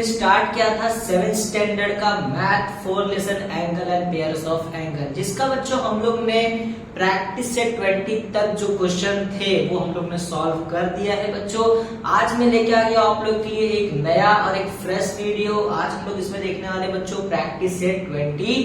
Start किया था 7th standard का math 4 lesson angle and pairs of angle, जिसका बच्चों हम लोग ने प्रैक्टिस से 20 तक जो क्वेश्चन थे वो हम लोग ने सॉल्व कर दिया है बच्चों। आज मैं लेके आ गया आप लोग के लिए एक नया और एक फ्रेश वीडियो। आज हम लोग इसमें देखने वाले बच्चों प्रैक्टिस से 21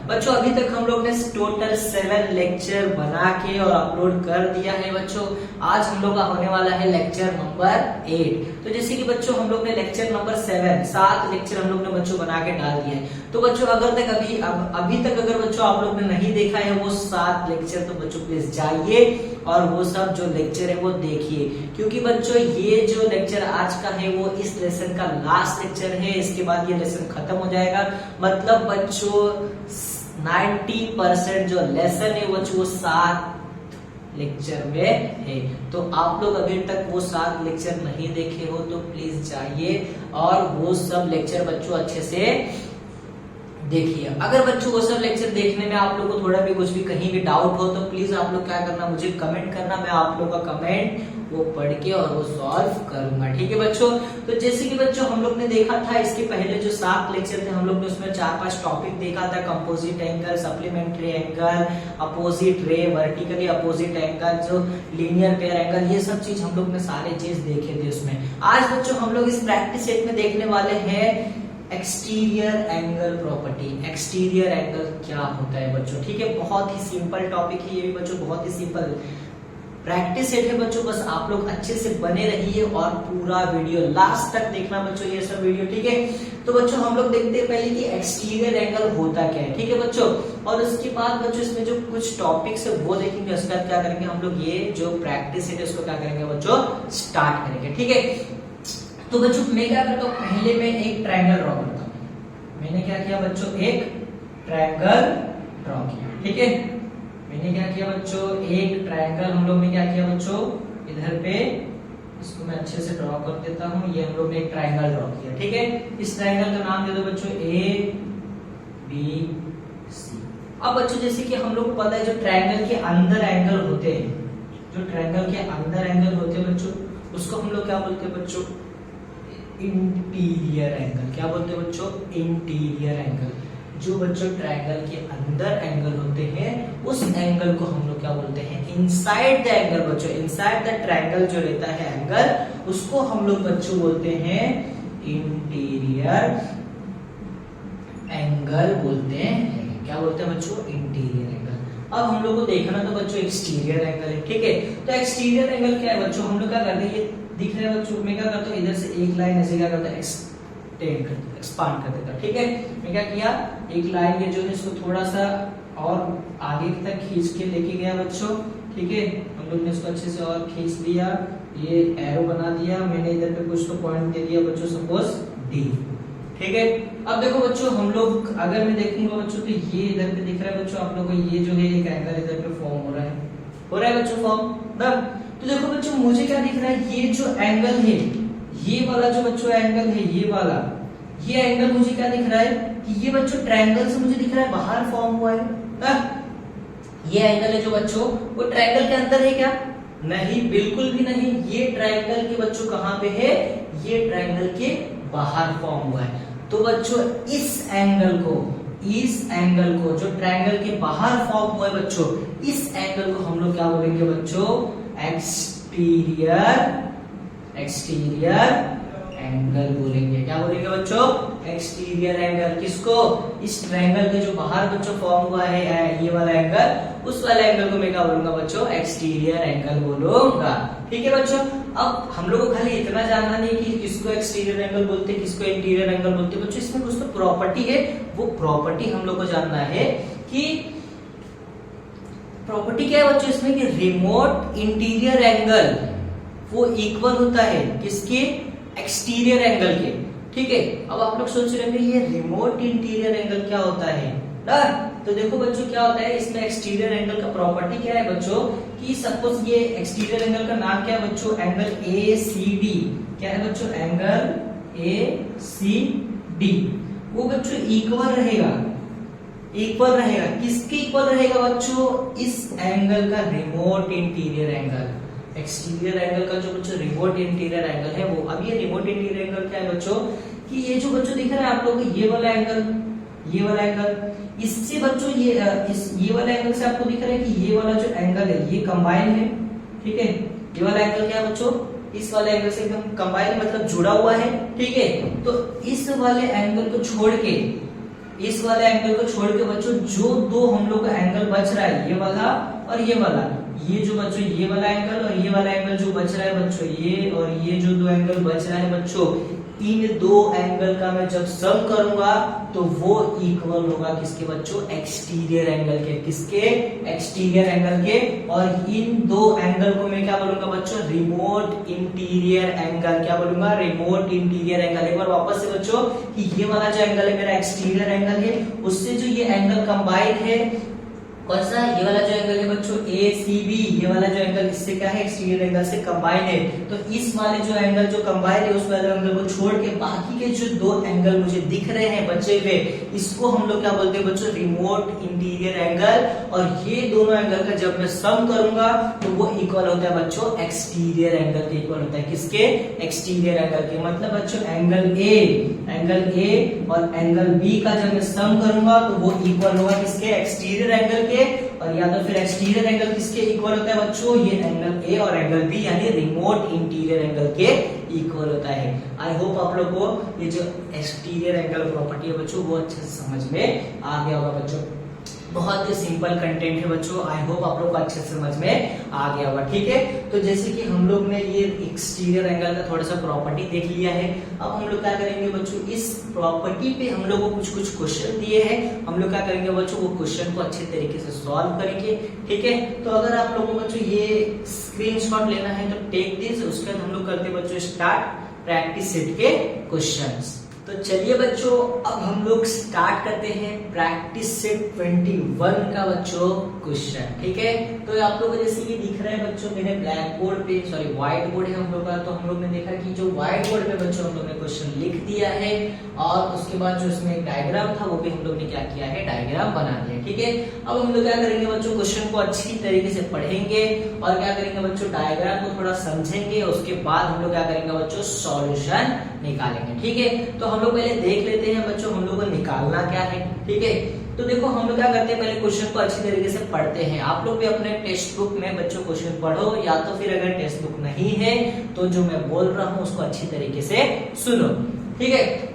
बच्चों। अभी तक हम लोग ने टोटल 7 लेक्चर बना के और अपलोड कर दिया है बच्चों। आज हम लोग का होने वाला है लेक्चर नंबर 8। तो जैसे कि बच्चों हम लोग ने लेक्चर नंबर 7 लेक्चर हम लोग ने बच्चों बना के डाल दिया है। तो बच्चों अगर तक अभी तक अगर बच्चों आप लोग ने नहीं देखा है वो 7 लेक्चर, तो बच्चों प्लीज जाइए और वो सब जो लेक्चर है वो देखिए, क्योंकि बच्चों ये जो लेक्चर आज का है वो इस लेसन का लास्ट लेक्चर है। इसके बाद ये लेसन खत्म हो जाएगा। मतलब बच्चों 90% जो लेसन है वो 7 लेक्चर में है। तो आप लोग अभी तक वो 7 लेक्चर नहीं देखे हो तो प्लीज जाइए और वो सब लेक्चर बच्चों अच्छे से देखिए। अगर बच्चों वो सब लेक्चर देखने में आप लोग को थोड़ा भी कुछ भी कहीं भी डाउट हो तो प्लीज आप लोग क्या करना, मुझे कमेंट करना। मैं आप लोग का कमेंट वो पढ़ के और वो सॉल्व करूंगा, ठीक है बच्चों। तो जैसे कि बच्चों हम लोग ने देखा था इसके पहले जो 7 लेक्चर थे हम लोग ने उसमें 4-5 टॉपिक देखा था। Composite angle, supplementary angle, opposite ray, vertically opposite angle, जो लीनियर पेयर एंगल, ये सब चीज हम लोग ने सारे चीज देखे थे उसमें। आज बच्चों हम लोग इस प्रैक्टिस सेट में देखने वाले हैं exterior angle property. Exterior angle क्या होता है बच्चों, ठीक है। बहुत ही सिंपल टॉपिक है ये भी बच्चों, बहुत ही सिंपल प्रैक्टिस सेट है बच्चों। बस आप लोग अच्छे से बने रहिए और पूरा वीडियो लास्ट तक देखना बच्चों, ये सब वीडियो, ठीक है। तो बच्चों हम लोग देखते हैं पहले कि एक्सटीरियर एंगल होता क्या है, ठीक है बच्चों। और उसके बाद बच्चों इसमें जो कुछ टॉपिक्स है वो देखेंगे। उसके बाद क्या करेंगे हम लोग, ये जो प्रैक्टिस सेट है उसको क्या करेंगे बच्चों, स्टार्ट करेंगे, ठीक है। तो बच्चों मैं क्या करता हूँ, पहले मैं एक ट्रायंगल ड्रॉ करता हूँ। मैंने क्या किया बच्चों, एक ट्रायंगल ड्रॉ किया, ठीक है। मैंने क्या किया बच्चों, एक ट्रायंगल हम लोग ने क्या किया बच्चों, इधर पे इसको मैं अच्छे से ड्रॉ कर देता हूँ। ये हम लोग ने एक ट्रायंगल ड्रॉ किया, ठीक है। इस ट्रायंगल का नाम दे दो बच्चों ABC। अब बच्चों जैसे कि हम लोग को पता है जो ट्रायंगल के अंदर एंगल होते हैं, जो ट्रायंगल के अंदर एंगल होते हैं बच्चों, उसको हम लोग क्या बोलते हैं बच्चों, इंटीरियर एंगल। क्या बोलते हैं बच्चों, इंटीरियर एंगल। जो बच्चों ट्रायंगल के अंदर एंगल होते हैं उस एंगल को हम लोग क्या बोलते हैं, इनसाइड द एंगल बच्चों। इनसाइड द ट्रायंगल जो रहता है एंगल, उसको हम लोग बच्चों बोलते हैं इंटीरियर एंगल बोलते हैं। क्या बोलते हैं बच्चों, इंटीरियर एंगल। अब हम लोग को देखना तो बच्चों एक्सटीरियर एंगल है, ठीक है। तो एक्सटीरियर एंगल क्या है बच्चों, हम लोग क्या करते हैं, ये दिख रहा है बच्चों, मैं क्या करता हूँ इधर से एक लाइन ऐसे क्या करता है, एक्सपांड कर देता, ठीक है। मैं क्या किया, एक लाइन ये जो है इसको थोड़ा सा और आगे तक खींच के लेके गया बच्चों, ठीक है। हम लोग ने इसको अच्छे से और खींच लिया, ये एरो बना दिया। मैंने इधर पे कुछ तो पॉइंट दे दिया बच्चों, सपोज D, ठीक है। अब देखो बच्चों हम लोग अगर मैं देखूंगा बच्चों तो ये इधर पे दिख रहा है बच्चों आप लोगों को, ये जो है एक एंगल इधर पे फॉर्म हो रहा है बच्चों, फॉर्म। तो देखो बच्चों मुझे क्या दिख रहा है, ये जो एंगल है, ये वाला जो बच्चों एंगल है, ये वाला, ये एंगल मुझे क्या दिख रहा है कि ये बच्चों ट्रायंगल से मुझे दिख रहा है बाहर फॉर्म हुआ है। ये एंगल है जो बच्चों वो ट्रायंगल के अंदर है क्या, नहीं, बिल्कुल भी नहीं। ये ट्रायंगल के बच्चों कहां पे है, ये ट्रायंगल के बाहर फॉर्म हुआ है। तो बच्चों इस एंगल को जो ट्रायंगल के बाहर फॉर्म हुआ है बच्चों, इस एंगल को हम लोग क्या बोलेंगे बच्चों, एक्सटीरियर एंगल बोलेंगे। क्या बोलेंगे बच्चों, एक्सटीरियर एंगल। किसको, इस ट्रायंगल के जो बाहर बच्चों फॉर्म हुआ है ये वाला एंगल, उस वाले एंगल को मैं क्या बोलूंगा बच्चों, एक्सटीरियर एंगल बोलूंगा, ठीक है बच्चों। अब हम लोग को खाली इतना जानना नहीं कि किसको एक्सटीरियर एंगल बोलते हैं, किसको इंटीरियर एंगल बोलते हैं बच्चों। इसमें कुछ तो प्रॉपर्टी है, वो प्रॉपर्टी हम लोग को जानना है कि प्रॉपर्टी क्या है बच्चों इसमें, कि रिमोट इंटीरियर एंगल वो इक्वल होता है किसके, एक्सटीरियर एंगल के, ठीक है। अब आप लोग सोच रहे हैं ये रिमोट इंटीरियर एंगल क्या होता है ना। तो देखो बच्चों क्या होता है इसमें, एक्सटीरियर एंगल का प्रॉपर्टी क्या है बच्चों, कि सपोज ये एक्सटीरियर एंगल का नाम क्या है बच्चों, एंगल ACD। क्या है बच्चों, एंगल ACD वो बच्चों इक्वल रहेगा, किसके इक्वल रहेगा बच्चों, इस एंगल का, remote interior angle. Exterior angle का जो बच्चों रिमोट इंटीरियर एंगल है वो, अब ये रिमोट इंटीरियर एंगल क्या है बच्चों, कि कि ये जो बच्चों दिख रहा है आप लोगों को ये वाला एंगल, इससे बच्चों ये वाला एंगल से आपको दिख रहा है कि ये वाला जो एंगल है ये कंबाइन है, ठीक है। ये वाला एंगल क्या है बच्चों, इस वाले एंगल से एकदम कंबाइन मतलब जुड़ा हुआ है, ठीक है। तो इस वाले एंगल को छोड़ के बच्चों जो दो हम लोग का एंगल बच रहा है, ये वाला और ये वाला, ये जो बच्चों ये वाला एंगल और ये वाला एंगल जो बच रहा है बच्चों, ये और ये जो दो एंगल बच रहा है बच्चों, इन दो एंगल का मैं जब सम करूंगा तो वो इक्वल होगा किसके बच्चों, एक्सटीरियर एंगल के। किसके, एक्सटीरियर एंगल के। और इन दो एंगल को मैं क्या बोलूंगा बच्चों, रिमोट इंटीरियर एंगल। क्या बोलूंगा, रिमोट इंटीरियर एंगल। एक बार वापस से बच्चों कि ये वाला जो एंगल है मेरा एक्सटीरियर एंगल है, उससे जो ये एंगल कंबाइन है, कौन सा, ये वाला जो एंगल है बच्चों ACB, ये वाला जो एंगल इससे क्या है, एक्सटीरियर एंगल से कंबाइन है। तो इस वाले जो एंगल जो कंबाइन है उस वाले एंगल को छोड़ के बाकी के जो दो एंगल मुझे दिख रहे हैं बचे हुए, इसको हम लोग क्या बोलते हैं बच्चों, रिमोट इंटीरियर एंगल। और ये दोनों एंगल का जब मैं सम करूंगा तो वो इक्वल होता है बच्चों एक्सटीरियर एंगल के इक्वल होता है। किसके, एक्सटीरियर एंगल के। मतलब बच्चों एंगल A और एंगल B का जब मैं सम करूंगा तो वो इक्वल होगा किसके, एक्सटीरियर एंगल के। और या तो फिर एक्सटीरियर एंगल किसके इक्वल होता है बच्चों, ये एंगल A और एंगल B यानी रिमोट इंटीरियर एंगल के इक्वल होता है। आई होप आप लोग को ये जो एक्सटीरियर एंगल प्रॉपर्टी है बच्चों वो अच्छे से समझ में आ गया होगा बच्चों। बहुत ही सिंपल कंटेंट है बच्चों, आई होप आप लोग को अच्छे से समझ में आ गया होगा, ठीक है। तो जैसे कि हम लोग ने ये एक्सटीरियर एंगल का थोड़ा सा प्रॉपर्टी देख लिया है, अब हम लोग क्या करेंगे बच्चों, इस प्रॉपर्टी पे हम लोग को कुछ क्वेश्चन दिए हैं, हम लोग क्या करेंगे बच्चों, वो क्वेश्चन को अच्छे तरीके से सॉल्व करेंगे, ठीक है। तो अगर आप लोगों को बच्चों ये स्क्रीनशॉट लेना है तो टेक दिस, उसके बाद हम लोग करते हैं बच्चों स्टार्ट प्रैक्टिस सेट के क्वेश्चंस। तो चलिए बच्चों अब हम लोग स्टार्ट करते हैं प्रैक्टिस सेट 21 का बच्चों क्वेश्चन, ठीक है। तो आप लोगों को जैसे कि दिख रहा है बच्चों मेरे ब्लैक बोर्ड पे, सॉरी व्हाइट बोर्ड है हम लोग का, तो हम लोग ने देखा कि जो व्हाइट बोर्ड पे बच्चों हम लोग ने क्वेश्चन लिख दिया है और उसके बाद जो इसमें एक डायग्राम था वो भी हम लोग ने क्या किया है, डायग्राम बना दिया, ठीक है। अब हम लोग क्या करेंगे बच्चों, क्वेश्चन को अच्छी तरीके से पढ़ेंगे और क्या करेंगे बच्चों, डायग्राम को थोड़ा समझेंगे, उसके बाद हम लोग क्या करेंगे बच्चों, सॉल्यूशन निकालेंगे, ठीक है। तो हम लोग पहले देख लेते हैं बच्चों हम लोग को निकालना क्या है, ठीक है। तो देखो हम लोग क्या करते हैं, पहले क्वेश्चन को अच्छी तरीके से पढ़ते हैं। आप लोग भी अपने टेक्स्ट बुक में बच्चों क्वेश्चन पढ़ो, या तो फिर अगर टेक्स्ट बुक नहीं है तो जो मैं बोल रहा हूँ उसको अच्छी तरीके से सुनो, ठीक है।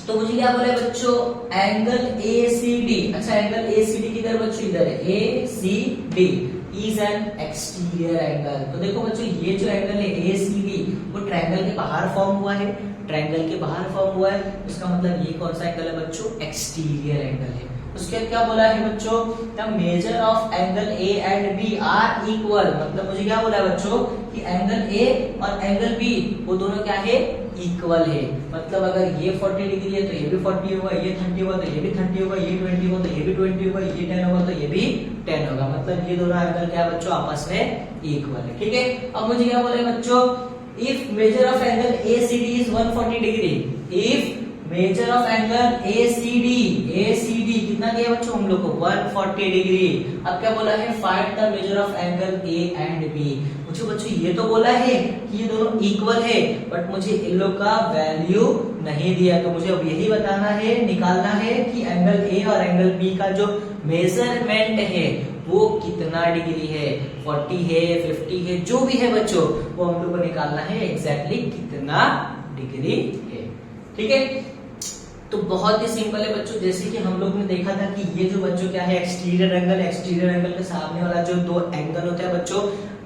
तो मुझे क्या बोला बच्चों, एंगल ACD। अच्छा एंगल ACD किधर बच्चों, इधर है, ACD is an exterior angle. तो देखो बच्चों ये जो एंगल है ACD वो ट्रायंगल के बाहर फॉर्म हुआ है, ट्रायंगल के बाहर फॉर्म हुआ है, इसका मतलब ये कौन सा एंगल है बच्चों, एक्सटीरियर एंगल है। उसके बाद क्या बोला है बच्चों, the measure of angle A and B are equal. मतलब मुझे क्या बोला है बच्चों कि एंगल A और एंगल B वो दोनों क्या है, इक्वल है। मतलब अगर ये 40 डिग्री है तो ये भी 40 होगा, ये 30 होगा तो ये भी 30 होगा, ये 20 होगा तो ये भी 20 होगा, ये 10 होगा तो ये भी 10 होगा। मतलब ये दोनों एंगल क्या है बच्चों, आपस में इक्वल है, ठीक है। अब मुझे क्या बोला है बच्चों, if major of angle ACD is 140 degree, if major of angle ACD कितना दिया बच्चों हम लोग को, 140 डिग्री। अब क्या बोला है, find the measure of angle A and B। मुझे बच्चों ये तो बोला है कि ये दोनों इक्वल है, बट मुझे इन लोग का वैल्यू नहीं दिया, तो मुझे अब यही बताना है, निकालना है कि एंगल A और एंगल B का जो मेजरमेंट है वो कितना डिग्री है, 40 है, 50 है, जो भी है बच्चों वो हम लोग को निकालना है एग्जैक्टली कितना डिग्री है, ठीक है। तो बहुत ही सिंपल है बच्चों, जैसे कि हम लोग ने देखा था कि ये जो बच्चों क्या है, एक्सटीरियर एंगल के सामने वाला जो दो एंगल होता है बच्चों,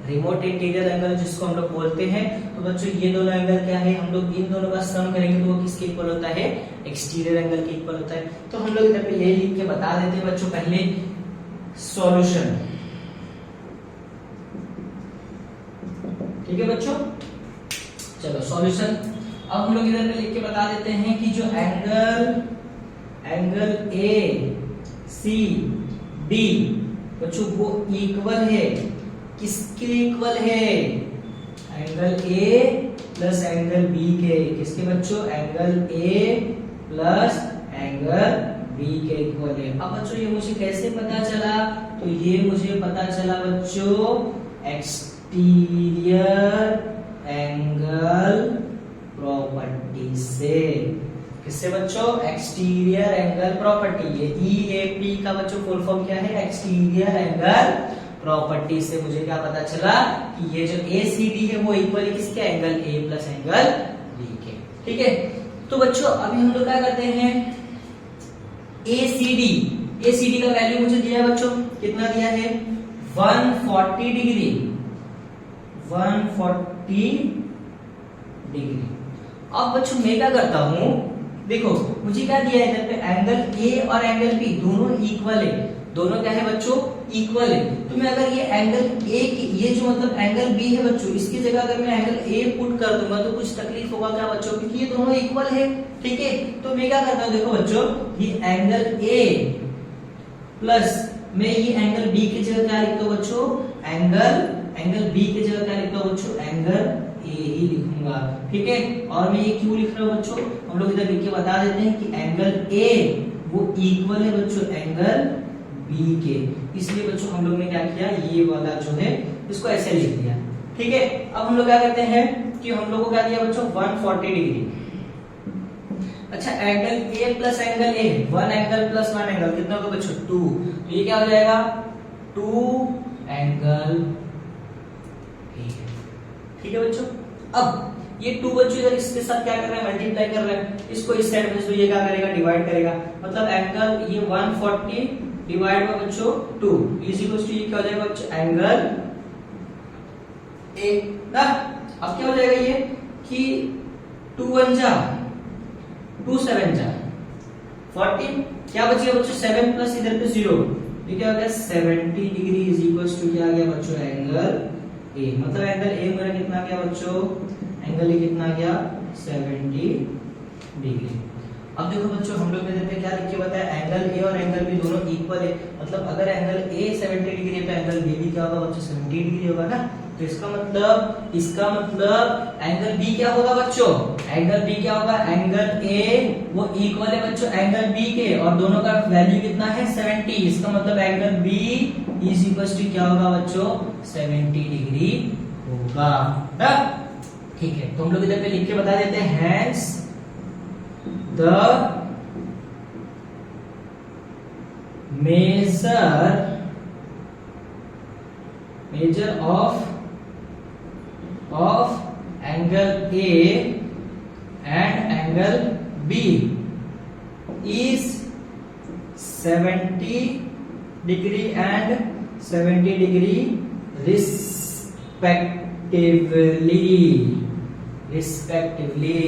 रिमोट इंटीरियर एंगल जिसको हम लोग बोलते हैं। तो बच्चों ये दोनों एंगल क्या है, हम लोग इन दोनों का सम करेंगे तो वो किसके इक्वल होता है, एक्सटीरियर एंगल के इक्वल होता है। तो हम लोग इधर पे यही लिख के बता देते हैं बच्चों पहले सॉल्यूशन, ठीक है बच्चों। चलो सॉल्यूशन, अब हम लोग इधर पे लिख के बता देते हैं कि जो एंगल ACD बच्चों वो इक्वल है, किसके इक्वल है, angle A plus angle B के, किसके बच्चों, angle A plus angle B के इक्वल है। अब बच्चों ये मुझे कैसे पता चला, तो ये मुझे पता चला बच्चों एक्सटीरियर एंगल प्रॉपर्टी से, किससे बच्चों? Exterior angle property. ये EAP का बच्चों फुल फॉर्म क्या है? एक्सटीरियर एंगल प्रॉपर्टी से मुझे क्या पता चला कि ये जो ACD है वो इक्वल है किसके? Angle A plus angle B के। ठीक है, तो बच्चों अभी हम लोग क्या करते हैं? ACD का वैल्यू मुझे दिया है बच्चों, कितना दिया है? 140 डिग्री। 140 डिग्री। अब बच्चों मैं क्या करता हूं, देखो मुझे क्या दिया है इधर पे? एंगल A और एंगल B दोनों इक्वल है। दोनों क्या है बच्चों? इक्वल है। तो मैं अगर ये एंगल A की, ये जो मतलब एंगल B है बच्चों, इसकी जगह अगर मैं एंगल A पुट कर दूंगा तो कुछ तकलीफ होगा क्या बच्चों? क्योंकि ये दोनों इक्वल है। ठीक है, तो मैं क्या करता हूँ, देखो बच्चों, ये एंगल A प्लस मैं ये एंगल B की जगह क्या लिखता हूँ बच्चों? एंगल B की जगह क्या लिखता हूँ बच्चों? एंगल A ही लिखूंगा। ठीक है, और मैं ये क्यों लिख रहा हूँ बच्चों? हम लोग इधर लिख के बता देते हैं कि एंगल A वो इक्वल है बच्चों एंगल B के, इसलिए बच्चों हम लोग ने क्या किया, ये वाला जो है इसको ऐसे लिख दिया। ठीक है, अब हम लोग क्या करते हैं कि हम लोग को क्या दिया बच्चों? 140 डिग्री। अच्छा, angle A plus angle A, 1 angle plus 1 angle कितना होगा बच्चों? 2। तो ये क्या हो जाएगा? 2 एंगल A। ठीक है बच्चों, अब ये 2 बच्चों इधर इसके साथ क्या कर रहे हैं? मल्टीप्लाई कर रहे हैं। इसको इस साइड में, तो ये क्या करेगा? डिवाइड करेगा। मतलब एंगल ये 140 डिवाइड बाय बच्चों 2 इज इक्वल टू ये क्या हो जाएगा बच्चों? एंगल A ना। अब क्या हो जाएगा ये कि 2 1 जा 2 7 जा 40, क्या बचेगा बच्चों? 7 प्लस इधर पे 0, ये क्या हो गया? 70 डिग्री इज इक्वल टू क्या आ गया बच्चों? Angle A। मतलब एंगल A मेरा कितना आ गया बच्चों? एंगल A कितना आ गया? 70 डिग्री। अब देखो बच्चों, हम लोग ने इधर पे क्या लिख के बताया? एंगल A और एंगल B दोनों इक्वल है। मतलब अगर एंगल A 70 डिग्री है तो एंगल B भी क्या होगा बच्चों? 70 डिग्री होगा ना। तो इसका मतलब एंगल B क्या होगा बच्चों? एंगल B क्या होगा? एंगल A वो इक्वल है बच्चों एंगल B के, और दोनों का वैल्यू कितना है? 70। इसका मतलब angle B is equal to क्या होगा बच्चों? 70 डिग्री होगा ना। ठीक है, तो हम लोग इधर पे लिख के बता देते हैं, hence the measure of angle A and angle B is 70 degree and 70 degree respectively।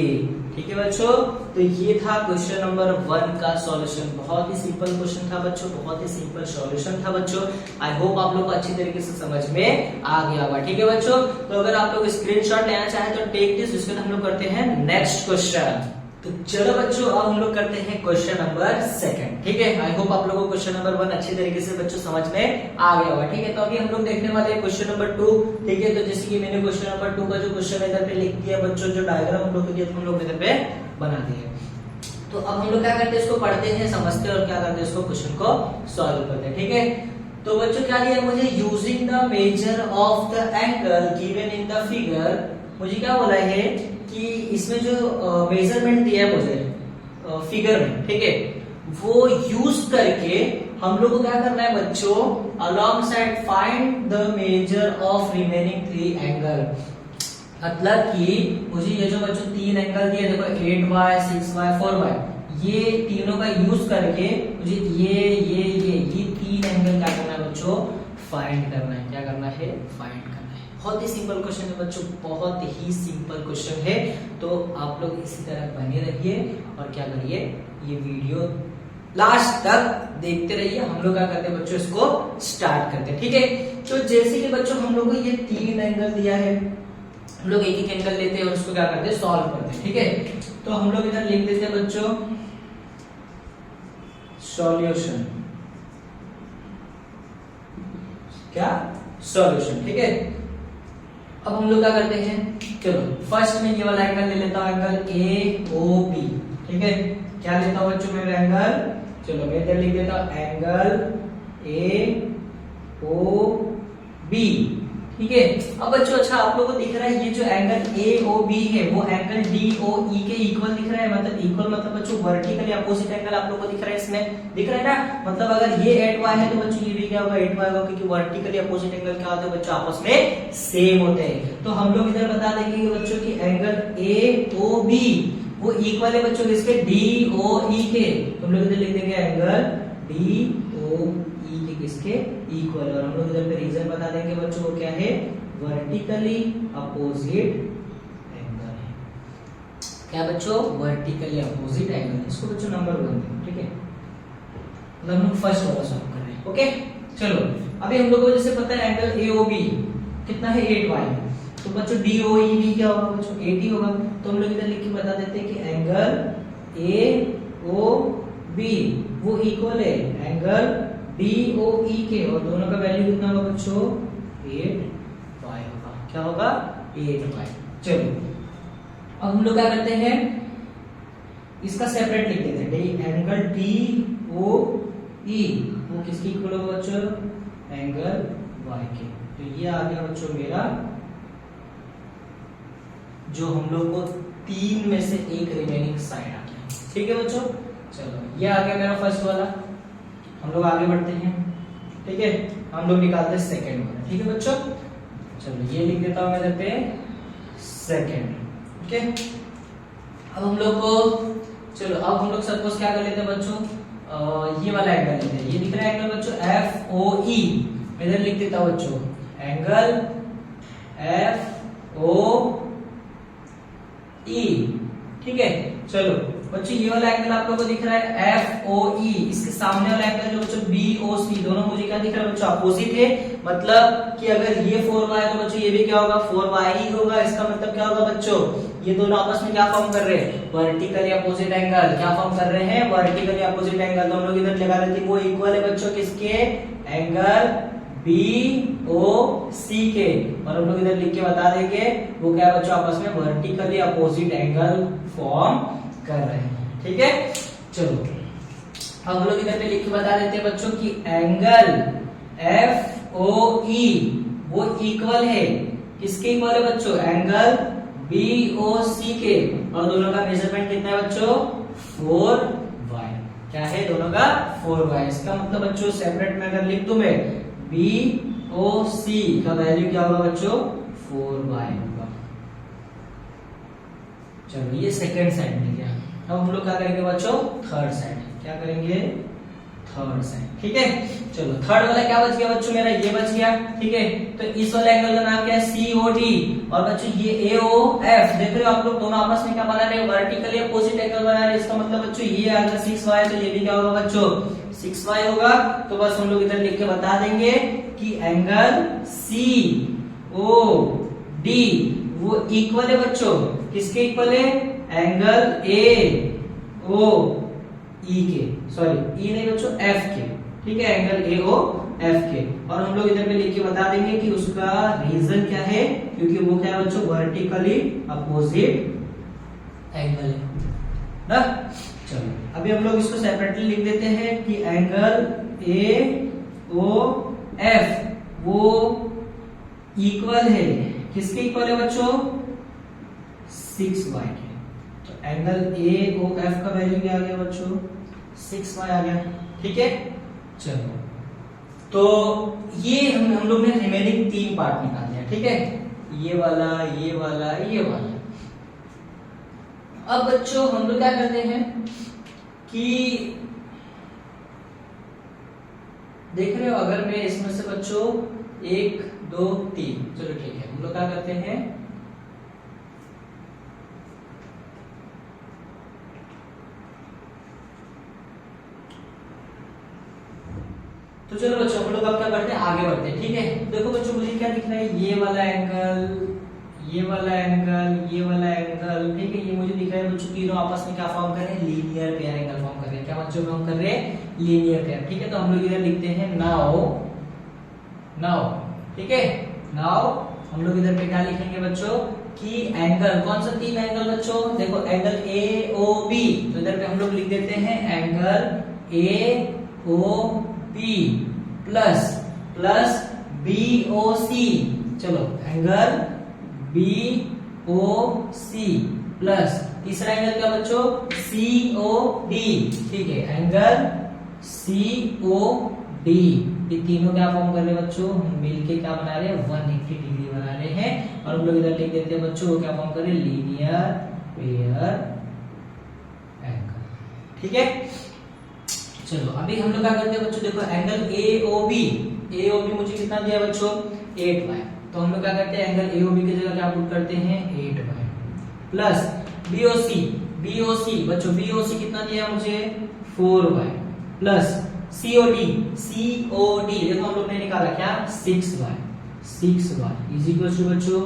ठीक है बच्चों, तो ये था क्वेश्चन नंबर 1 का सॉल्यूशन। बहुत ही सिंपल क्वेश्चन था बच्चों, बहुत ही सिंपल सॉल्यूशन था बच्चों। आई होप आप लोग को अच्छी तरीके से समझ में आ गया होगा। ठीक है बच्चों, तो अगर आप लोग स्क्रीनशॉट लेना चाहें तो टेक दिस। इसके बाद हम लोग करते हैं नेक्स्ट क्वेश्चन। तो चलो बच्चों, अब हम लोग करते हैं क्वेश्चन नंबर 2। ठीक है, आई होप आप लोगों को क्वेश्चन नंबर 1 अच्छी तरीके से बच्चों समझ में आ गया होगा। ठीक है, तो अभी हम लोग देखने वाले हैं क्वेश्चन नंबर 2। ठीक है, तो जैसे कि मैंने क्वेश्चन नंबर 2 का जो क्वेश्चन इधर पे लिख दिया बच्चों, जो डायग्राम हम लोग हम लोग इधर पे बना दिए। तो अब हम लोग क्या करते हैं, इसको पढ़ते हैं, समझते हैं और क्या करते हैं, इसको क्वेश्चन को सॉल्व करते हैं। ठीक है, तो बच्चों क्या दिया मुझे? Using the measure of the angle given in the figure. मुझे क्या बोला है कि इसमें जो मेजरमेंट दिया है मुझे फिगर में, ठीक है, वो यूज करके हम लोग को क्या करना है बच्चों? Along side find the measure of remaining 3 angle. मतलब कि मुझे ये जो बच्चों 3 एंगल दिए, देखो 8y 6y 4y, ये तीनों का यूज करके मुझे ये 3 एंगल क्या करना है बच्चों? फाइंड करना है। क्या करना है? फाइंड करना है। बहुत ही सिंपल क्वेश्चन है बच्चों, बहुत ही सिंपल क्वेश्चन है। तो आप लोग इसी तरह बने रहिए और क्या करिए, ये वीडियो लास्ट तक देखते रहिए। हम लोग क्या करते हैं बच्चों? इसको स्टार्ट करते हैं। ठीक है, तो जैसे कि बच्चों हम लोग को ये 3 एंगल दिया है, हम लोग एक एंगल लेते हैं और उसको क्या करते हैं? सॉल्व करते हैं। ठीक है, तो हम लोग इधर लिख देते हैं बच्चों सॉल्यूशन। क्या? सॉल्यूशन। ठीक है, अब हम लोग क्या करते हैं? चलो फर्स्ट में ये वाला एंगल ले लेता हूं, एंगल AOB। ठीक है, क्या लेता हूं बच्चों? मेरा एंगल, चलो मैं इधर लिख देता हूं एंगल AOB। ठीक है। अब बच्चों अच्छा आप लोगों को दिख रहा है ये जो एंगल ए ओ बी है वो एंगल डी ओ ई के इक्वल दिख रहा है, मतलब इक्वल मतलब बच्चों वर्टिकली अपोजिट एंगल आप लोगों को दिख रहा है, इसमें दिख रहा है ना, मतलब अगर ये 8y है तो बच्चों ये भी क्या होगा 8y होगा, क्योंकि वर्टिकली अपोजिट एंगल क्या होते हैं बच्चों आपस में सेम होते हैं। तो हम लोग इधर बता देंगे कि बच्चों की एंगल ए ओ बी वो इक्वल है बच्चों इसके डी ओ ई के, तो हम लोग इधर लिख देंगे एंगल डी ओ ई के किसके इक्वल, और हम लोग इधर पे रीजन बता देंगे बच्चों को क्या है वर्टिकली अपोजिट एंगल है, क्या बच्चों वर्टिकली अपोजिट एंगल, इसको बच्चों नंबर 1 देंगे, ठीक है, मतलब हम लोग फर्स्ट वाला सॉल्व कर रहे हैं। ओके चलो अभी हम लोग को जैसे पता है एंगल ए ओ बी कितना है 8y, तो बच्चों डी ओ ई भी क्या होगा बच्चों 80 होगा, तो हम लोग इधर लिख के बता देते हैं कि एंगल ए ओ बी वो इक्वल है एंगल डी ओ ई के, और दोनों का वैल्यू कितना होगा बच्चों 8y होगा, क्या होगा 8y। चलो अब हम लोग क्या करते हैं इसका सेपरेट लिख देते हैं, एंगल डी ओ ई वो किसके इक्वल होगा बच्चों एंगल y के, तो ये आ गया बच्चों मेरा जो हम लोग को 3 में से एक रिमेनिंग साइड आ गया, ठीक है बच्चों। चलो ये आ गया मेरा फर्स्ट वाला, हम लोग आगे बढ़ते हैं, ठीक है, हम लोग निकालते हैं सेकंड वाला, ठीक है बच्चों। चलो ये लिख देता हूं मैं इधर पे सेकंड, ओके। अब हम लोग को चलो अब हम लोग सपोज क्या कर लेते हैं बच्चों ये वाला एंगल लेते हैं, ये दिख रहा है एंगल बच्चों एफ ओ ई, मैं इधर लिख देता हूं बच्चों एंगल एफ ओ ई, ठीक है। चलो बच्चों ये वाला एंगल आप लोगों को दिख रहा है एफ ओ ई, इसके सामने वाला एंगल जो बच्चों बी ओ सी, दोनों मुझे क्या दिख रहा है बच्चों अपोजिट है, मतलब कि अगर ये 4y है तो बच्चों ये भी क्या होगा 4y ही होगा, इसका मतलब क्या होगा बच्चों ये दोनों आपस में क्या फॉर्म कर रहे हैं वर्टिकली अपोजिट एंगल, क्या फॉर्म कर रहे हैं वर्टिकली अपोजिट एंगल, तो हम लोग इधर लगा देते हैं वो इक्वल है बच्चों किसके एंगल बी ओ सी के, और हम लोग इधर लिख के बता देंगे वो क्या बच्चों आपस में वर्टिकली अपोजिट एंगल फॉर्म कर रहे हैं, ठीक है। चलो हम लोग इधर पे लिख के बता देते हैं बच्चों कि एंगल एफ ओ ई वो इक्वल है किसके इक्वल है बच्चों एंगल बी ओ सी के, और दोनों का मेजरमेंट कितना है बच्चों 4y, क्या है दोनों का 4y, इसका मतलब बच्चों सेपरेट में अगर लिख दूं मैं बी ओ सी का वैल्यू क्या होगा बच्चों 4y होगा। चलो ये सेकंड साइड में गया, अब हम लोग क्या करेंगे बच्चों थर्ड साइड, क्या करेंगे थर्ड साइड, ठीक है। चलो थर्ड वाला क्या बच गया बच्चों मेरा ये बच गया, ठीक है। तो इस वाले एंगल का नाम क्या है सी ओ डी, और बच्चों ये ए ओ एफ, देख रहे हो आप लोग दोनों आपस में क्या बना रहे हैं वर्टिकली अपोजिट एंगल बना रहे हैं, इसका मतलब बच्चों ये अगर 6y तो ये भी क्या होगा बच्चों 6y होगा, तो बस हम लोग इधर लिख के बता देंगे कि एंगल सी ओ डी वो इक्वल है बच्चों किसके इक्वल है एंगल ए ओ ई के, सॉरी ई नहीं बच्चों एफ के, ठीक है एंगल ए ओ एफ के, और हम लोग इधर पे लिख के बता देंगे कि उसका रीजन क्या है, क्योंकि वो क्या है बच्चों वर्टिकली अपोजिट एंगल है ना। चलो अभी हम लोग इसको सेपरेटली लिख देते हैं कि एंगल ए ओ एफ वो इक्वल है किसके इक्वल है बच्चों 6y के, तो एंगल ए ओ एफ का वैल्यू क्या आ गया बच्चों 6y आ गया, ठीक है। चलो तो ये हम लोग ने रिमेनिंग 3 पार्ट निकाल दिया, ठीक है, ये वाला ये वाला ये वाला। अब बच्चों हम लोग क्या करते हैं कि देख रहे हो अगर मैं इसमें से बच्चों 1 2 3, चलो ठीक है, हम लोग क्या करते हैं तो चलो बच्चों हम लोग अब क्या करते हैं आगे बढ़ते हैं, ठीक है। देखो बच्चों मुझे क्या दिख रहा है ये वाला एंगल ये वाला एंगल ये वाला एंगल, ठीक है, ये मुझे दिख रहा है बच्चों तीनों आपस में क्या फॉर्म कर रहे हैं लीनियर पेयर एंगल फॉर्म कर रहे हैं, क्या बच्चों फॉर्म कर रहे हैं लीनियर पेयर, ठीक है। तो हम लोग इधर लिखते हैं नाउ नाउ, ठीक है, नाउ हम लोग इधर पे क्या लिखेंगे बच्चों कि एंगल कौन सा 3 एंगल बच्चों देखो एंगल ए ओ बी, तो इधर पे हम लोग लिख देते हैं angle A O B plus plus B O C, चलो एंगल BOC प्लस तीसरा एंगल क्या बच्चों COD, ठीक है, एंगल COD, ये तीनों क्या फॉर्म कर रहे हैं बच्चों, मिलके क्या बना रहे हैं 180 डिग्री बना रहे हैं। और हम लोग इधर लिख देते हैं बच्चों वो क्या फॉर्म कर रहे हैं लीनियर पेयर एंगल, ठीक है। चलो अभी हम लोग क्या करते हैं बच्चों, देखो एंगल AOB मुझे कितना दिया बच्चों 8y, तो हम लोग क्या करते हैं एंगल AOB की जगह क्या पुट करते हैं 8y प्लस BOC बच्चों BOC कितना दिया मुझे 4y प्लस COD देखो हम लोग ने निकाला क्या 6y इज इक्वल टू बच्चों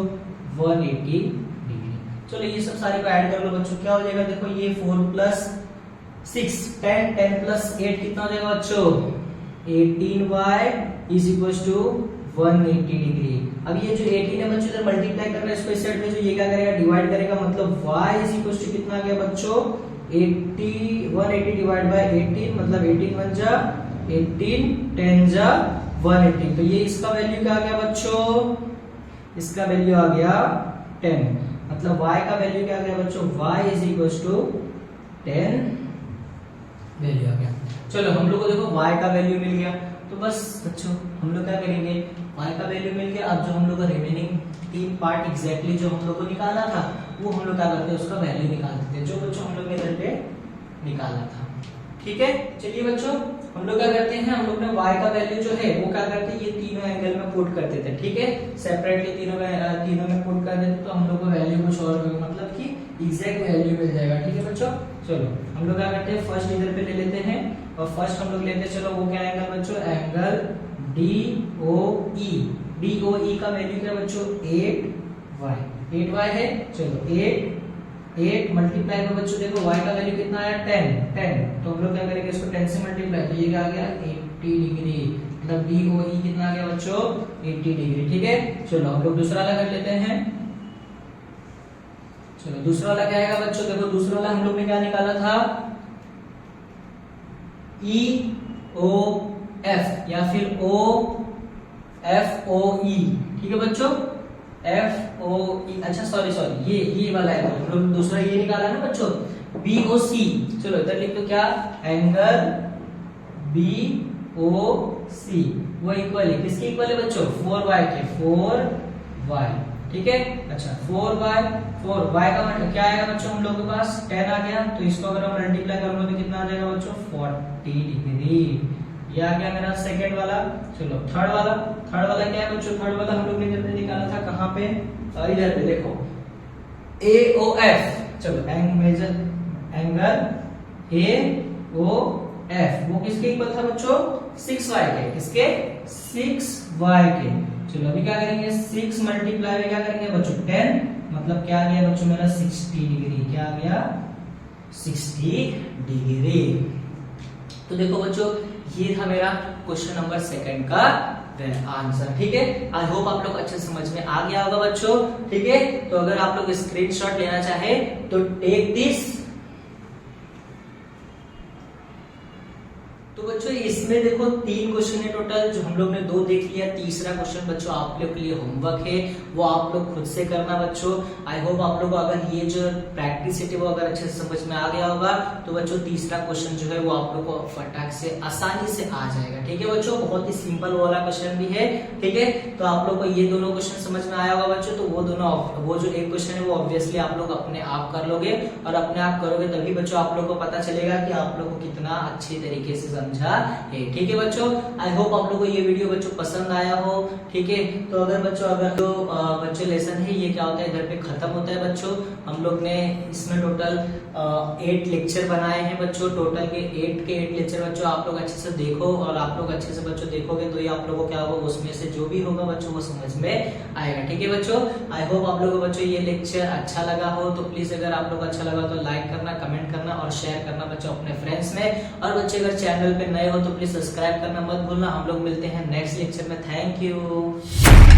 180 डिग्री। चलो ये सब सारे को ऐड कर लो बच्चों, क्या हो जाएगा, देखो ये 4 प्लस 6 10 प्लस 8 कितना हो जाएगा बच्चों 18y is equal to 180 degree. अब ये जो 18 है बच्चों इधर मल्टीप्लाई करना है इसको इस साइड में, जो ये क्या करेगा डिवाइड करेगा, मतलब y इज इक्वल टू कितना आ गया बच्चों 180 डिवाइड बाय 18, मतलब 18 1 जा 18 10 जा 180, तो ये इसका वैल्यू क्या आ गया बच्चों, इसका वैल्यू आ गया 10, मतलब y का वैल्यू क्या आ गया बच्चों y is equal to 10 value आ गया। चलो हम लोग को देखो y का वैल्यू मिल गया, तो बस बच्चों हम लोग क्या करेंगे y का वैल्यू मिल गया। अब जो हम लोग का रिमेनिंग 3 पार्ट एग्जैक्टली जो हम लोग को निकालना था वो हम लोग क्या करते हैं उसका वैल्यू निकाल देते हैं, जो बच्चों हम लोग ने इधर पे निकाला था, ठीक है। चलिए बच्चों हम लोग क्या करते हैं, हम लोग ने y का वैल्यू जो है वो क्या करते हैं ये तीनों एंगल में पुट कर देते हैं, ठीक है, सेपरेटली तीनों में पुट कर देते तो हम लोग को वैल्यू कुछ और मतलब कि एग्जैक्ट वैल्यू मिल जाएगा, ठीक है बच्चों। चलो हम लोग क्या करते हैं फर्स्ट इधर पे ले लेते हैं, और फर्स्ट हम लोग लेते हैं, चलो वो क्या एंगल बच्चों एंगल DOE का वैल्यू क्या बच्चों 8y है। चलो 8 मल्टीप्लाई में बच्चों देखो y का वैल्यू कितना आया 10, तो हम लोग क्या करेंगे इसको 10 से मल्टीप्लाई, तो ये क्या आ गया 80 डिग्री, मतलब DOE कितना आ गया बच्चों 80 डिग्री, ठीक है। चलो हम लोग दूसरा वाला कर लेते हैं, चलो दूसरा वाला क्या आएगा बच्चों, देखो दूसरा वाला हम लोग ने क्या निकाला था EOF या फिर FOE, ठीक है बच्चों FOE, अच्छा सॉरी ये वाला है, हम लोग दूसरा ये निकाला ना बच्चों BOC, चलो इधर लिख दो क्या एंगल BOC वो इक्वल है किसके इक्वल है बच्चों 4y के 4y, ठीक है। अच्छा 4y का मतलब क्या आएगा बच्चों हम लोग के पास 10 आ गया, तो इसको अगर हम मल्टीप्लाई करेंगे तो कितना आ जाएगा बच्चों 40 डिग्री, ये आ गया मेरा सेकंड वाला। चलो थर्ड वाला क्या है बच्चों, थर्ड वाला हम लोग ने जल्दी निकाला था कहां पे, इधर पे देखो AOF, चलो मेजर एंगल AOF वो किसके इक्वल था बच्चों 6y के, किसके 6y के। चलो अभी क्या करेंगे 6 मल्टीप्लाई में क्या करेंगे बच्चों 10, मतलब क्या आ गया बच्चों मेरा 60 डिग्री, क्या आ गया 60 डिग्री। तो देखो बच्चों ये था मेरा क्वेश्चन नंबर 2 का आंसर, ठीक है। आई होप आप लोग अच्छे समझ में आ गया होगा बच्चों, ठीक है। तो अगर आप लोग स्क्रीनशॉट लेना चाहे तो टेक दिस। तो बच्चों इसमें देखो 3 क्वेश्चन है टोटल, जो हम लोग ने 2 देख लिया, तीसरा क्वेश्चन बच्चों आप लोग के लिए होमवर्क है, वो आप लोग खुद से करना बच्चों। आई होप आप लोग अगर ये जो प्रैक्टिस है वो अगर अच्छे से समझ में आ गया होगा तो बच्चों तीसरा क्वेश्चन जो है वो आप लोग को फटाक से आसानी से आ जाएगा, ठीक है बच्चों। बहुत ही सिंपल वाला क्वेश्चन भी है, ठीक है। तो आप लोग को ये दोनों क्वेश्चन समझ में आया होगा बच्चों, तो वो जो एक क्वेश्चन है वो ऑब्वियसली आप लोग अपने आप कर लोगे, और अपने आप करोगे तभी बच्चों आप लोग को पता चलेगा कि आप लोग को कितना अच्छे तरीके से समझा है, ठीक है बच्चों। आई होप आप लोगों को ये वीडियो बच्चों पसंद आया हो, ठीक है। तो अगर जो बच्चे लेसन है ये क्या होता है इधर पे खत्म होता है बच्चों। हम लोग ने इसमें टोटल 8 लेक्चर बनाए हैं बच्चों, टोटल के 8 लेक्चर बच्चों आप लोग अच्छे से देखो, और आप लोग अच्छे से बच्चों देखोगे तो ये आप लोगों को क्या होगा उसमें से जो भी होगा बच्चों वो समझ में आएगा, ठीक है बच्चों। आई होप आप लोगों को बच्चों ये लेक्चर अच्छा लगा हो, तो प्लीज अगर आप लोग अच्छा लगा तो लाइक करना, कमेंट करना और शेयर करना बच्चों अपने फ्रेंड्स में। और बच्चे अगर चैनल पे नए हो तो प्लीज सब्सक्राइब करना मत भूलना। हम लोग मिलते हैं नेक्स्ट लेक्चर में, थैंक यू।